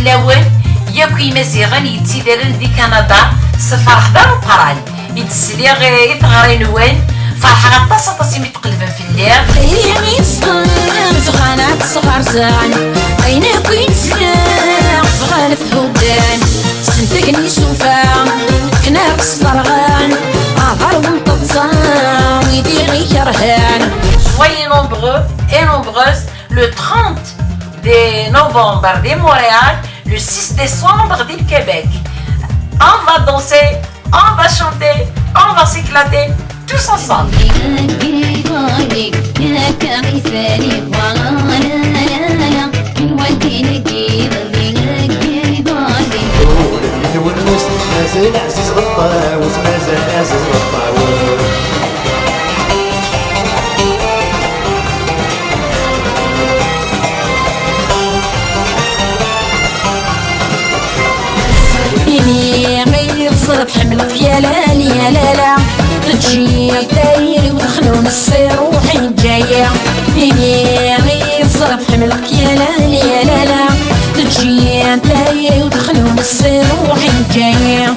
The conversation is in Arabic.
يتلاون ياكي مزيغن يتيدرن دي كندا سفرح دار وقران يتسليغ يتغرين وين فرحة غطاسة طاسي متقلبن في الليل خيري صغار فغانات صغار زان عينا كوين سلاح فغان في هودان سنتقني سوفا كنا الصرغان عبر ونطبصان ويديري كرهان. Soyez nombreux et nombreuses le 30 de novembre de Montréal, le 6 décembre du Québec. On va danser, on va chanter, on va s'éclater tous ensemble. حملك يا لالي يا لالا تجي دايري ودخلون الصير روحي جايه فيني غير صرف حملك يا لالي يا لالا تجي دايري ودخلون الصير روحي جايه